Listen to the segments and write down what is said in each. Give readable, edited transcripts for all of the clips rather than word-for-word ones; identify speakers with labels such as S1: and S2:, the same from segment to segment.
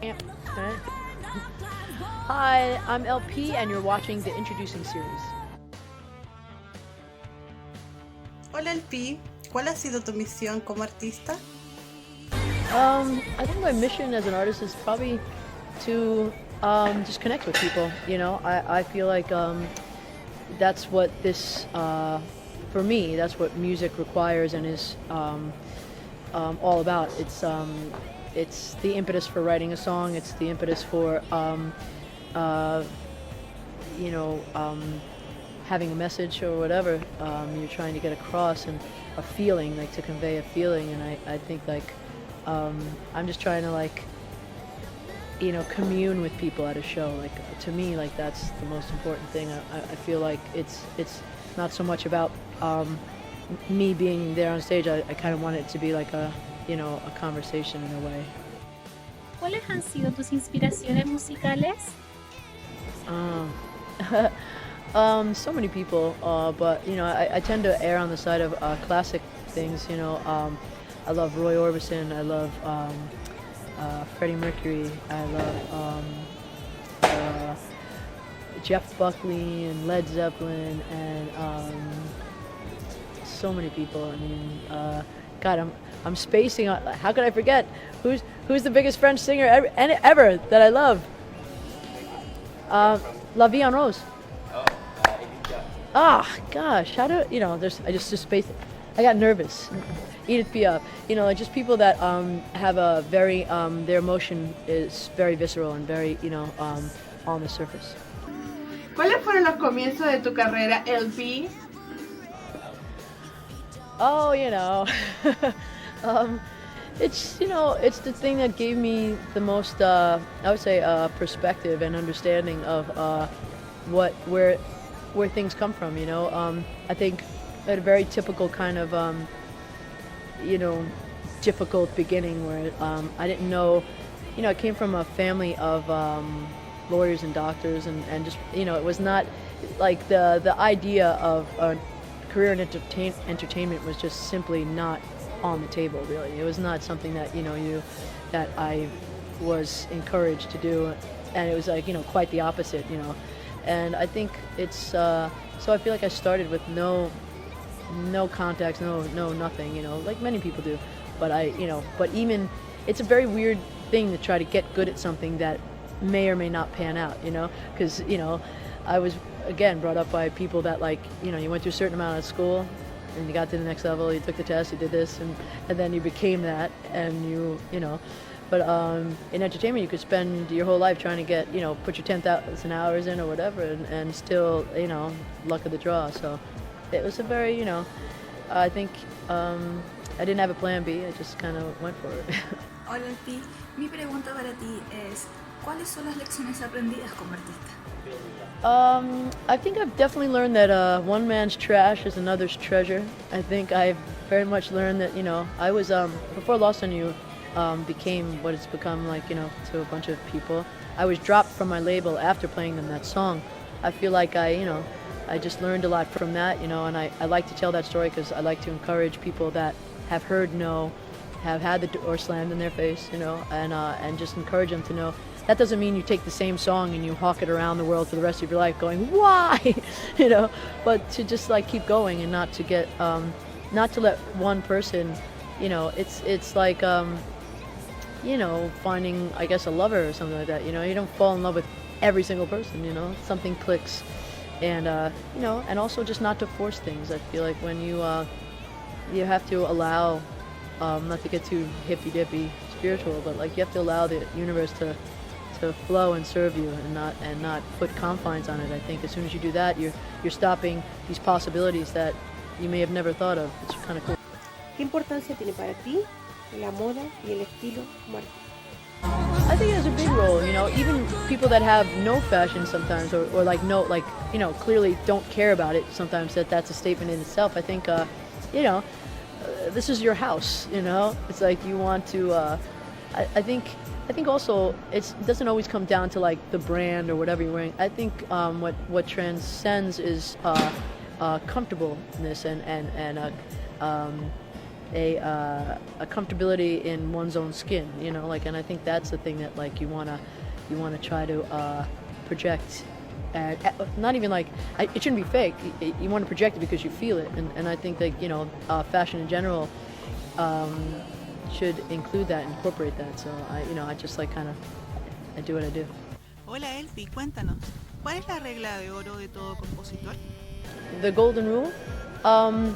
S1: Right. Hi, I'm LP and you're watching the Introducing series.
S2: Hola Elpi, ¿cuál ha sido tu misión como artista?
S1: I think my mission as an artist is probably to just connect with people. You know, I feel like that's what this, for me, that's what music requires and is all about. It's the impetus for writing a song. It's the impetus for uh, you know, having a message or whatever you're trying to get across, and a feeling, like to convey a feeling. And I think like I'm just trying to like, you know, commune with people at a show. Like to me, like that's the most important thing. I feel like it's not so much about me being there on stage. I kind of want it to be like a, you know, a conversation in a way.
S3: ¿Cuáles han sido tus inspiraciones musicales?
S1: So many people, but you know, I tend to err on the side of classic things. You know, I love Roy Orbison. I love Freddie Mercury. I love Jeff Buckley and Led Zeppelin and so many people. I mean, God, I'm spacing on. How could I forget? Who's the biggest French singer ever that I love? La Vie en Rose. Ah, gosh, how do you know? I just spaced. I got nervous. Edith Piaf. You know, like just people that have a very their emotion is very visceral and very, you know, on the surface.
S4: ¿Cuáles fueron los comienzos de tu carrera, LP?
S1: Oh, you know, it's, you know, it's the thing that gave me the most, I would say, perspective and understanding of where things come from. You know, I think I had a very typical kind of, you know, difficult beginning where I didn't know, you know, I came from a family of lawyers and doctors, and just, you know, it was not like the idea of a career in entertainment was just simply not on the table, really. It was not something that, you know, that I was encouraged to do, and it was like, you know, quite the opposite, you know. And I think it's so I feel like I started with no contacts, no nothing, you know, like many people do. But but even it's a very weird thing to try to get good at something that may or may not pan out, you know, because, you know, I was again brought up by people that, like, you know, you went through a certain amount of school and you got to the next level, you took the test, you did this, and then you became that, and you know. But in entertainment, you could spend your whole life trying to get, you know, put your 10,000 hours in or whatever, and still, you know, luck of the draw. So it was a very, you know, I think I didn't have a plan B. I just kind of went for it.
S5: Hola, Alpi. Mi pregunta para ti es, ¿cuáles son las lecciones aprendidas como artista?
S1: I think I've definitely learned that one man's trash is another's treasure. I think I've very much learned that, you know, I was, before Lost on You became what it's become, like, you know, to a bunch of people, I was dropped from my label after playing them that song. I feel like you know, I just learned a lot from that, you know, and I like to tell that story because I like to encourage people that have heard no, have had the door slammed in their face, you know, and just encourage them to know that doesn't mean you take the same song and you hawk it around the world for the rest of your life going, why? You know, but to just like keep going and not to get, not to let one person, you know, it's like, you know, finding, I guess, a lover or something like that. You know, you don't fall in love with every single person, you know, something clicks. And, you know, and also just not to force things. I feel like when you have to allow, not to get too hippy-dippy spiritual, but like you have to allow the universe to flow and serve you, and not put confines on it. I think as soon as you do that, you're stopping these possibilities that you may have never thought of. It's kind of cool.
S6: ¿Qué importancia tiene para ti la moda y el estilo como artista?
S1: I think it has a big role, you know, even people that have no fashion sometimes, or like no, like, you know, clearly don't care about it sometimes, that's a statement in itself. I think, you know, this is your house, you know, it's like you want to, I think also it doesn't always come down to like the brand or whatever you're wearing. I think what transcends is comfortableness and a comfortability in one's own skin, you know, like, and I think that's the thing that like you wanna try to project. And not even like it shouldn't be fake. You want to project it because you feel it, and I think that fashion in general should include that, incorporate that. So I just like I do what I do.
S7: Hola Elfi, cuéntanos, ¿cuál es la regla de oro de todo compositor?
S1: The golden rule. The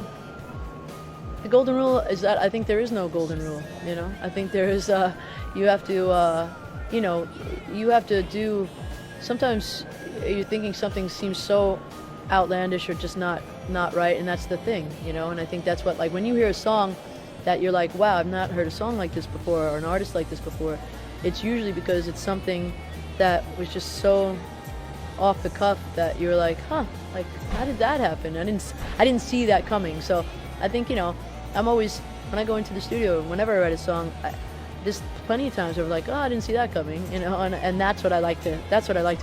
S1: golden rule is that I think there is no golden rule. You know, I think there is. You have to. You have to do. Sometimes you're thinking something seems so outlandish or just not right, and that's the thing, you know. And I think that's what, like, when you hear a song that you're like, wow, I've not heard a song like this before, or an artist like this before, it's usually because it's something that was just so off the cuff that you're like, huh, like, how did that happen? I didn't see that coming. So I think, I'm always, when I go into the studio, whenever I write a song, there's plenty of times where I'm like, oh, I didn't see that coming, and that's what I like to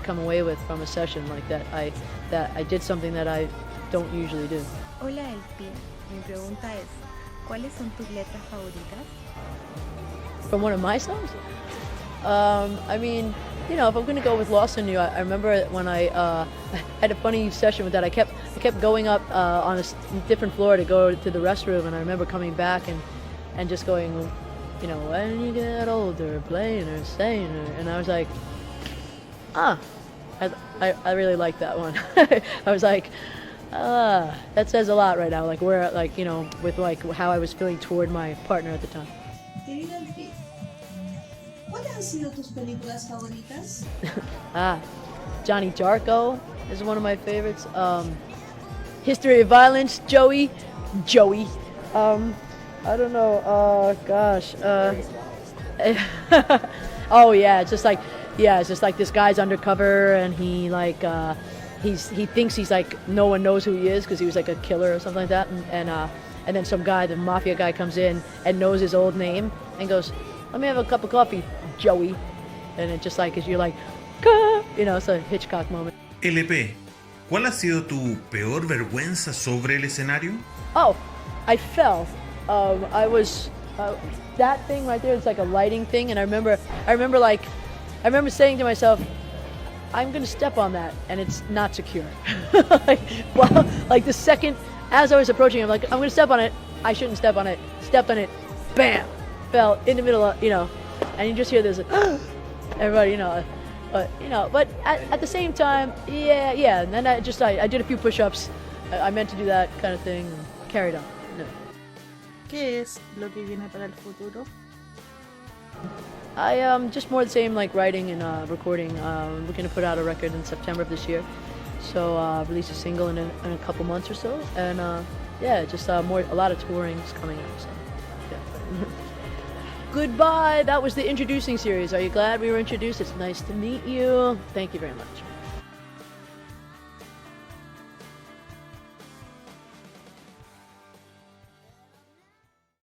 S1: come away with from a session, like that I did something that I don't usually do.
S8: Hola Elpi, mi pregunta es, ¿cuáles son tus letras favoritas?
S1: From one of my songs? I mean, if I'm gonna go with Lost in You, I remember when I had a funny session with that. I kept going up on a different floor to go to the restroom, and I remember coming back and just going, when you get older, playing or saying her, and I was like, I really like that one. I was like, that says a lot right now, like where, like, with like how I was feeling toward my partner at the time.
S9: Querida Elfi, ¿cuáles han sido tus películas favoritas?
S1: Johnny Darko is one of my favorites. History of Violence, Joey. I don't know. Gosh. Oh yeah, it's just like this guy's undercover, and he like he thinks he's like, no one knows who he is because he was like a killer or something like that, and then some guy, the mafia guy, comes in and knows his old name and goes, let me have a cup of coffee, Joey, and it just like, you're like, it's a Hitchcock moment.
S10: LP, ¿cuál ha sido tu peor vergüenza sobre el escenario?
S1: Oh, I fell. I was that thing right there. It's like a lighting thing, and I remember saying to myself, "I'm gonna step on that, and it's not secure." Like the second as I was approaching, I'm like, "I'm gonna step on it. I shouldn't step on it." Stepped on it, bam, fell in the middle of and you just hear this, everybody, But at the same time, yeah. And then I did a few push-ups. I meant to do that kind of thing, and carried on.
S7: ¿Qué es lo que viene para el futuro?
S1: I just more the same, like writing and recording. We're gonna put out a record in September of this year, so release a single in a couple months or so, and just a lot of touring is coming up. So, yeah. Goodbye. That was the introducing series. Are you glad we were introduced? It's nice to meet you. Thank you very much.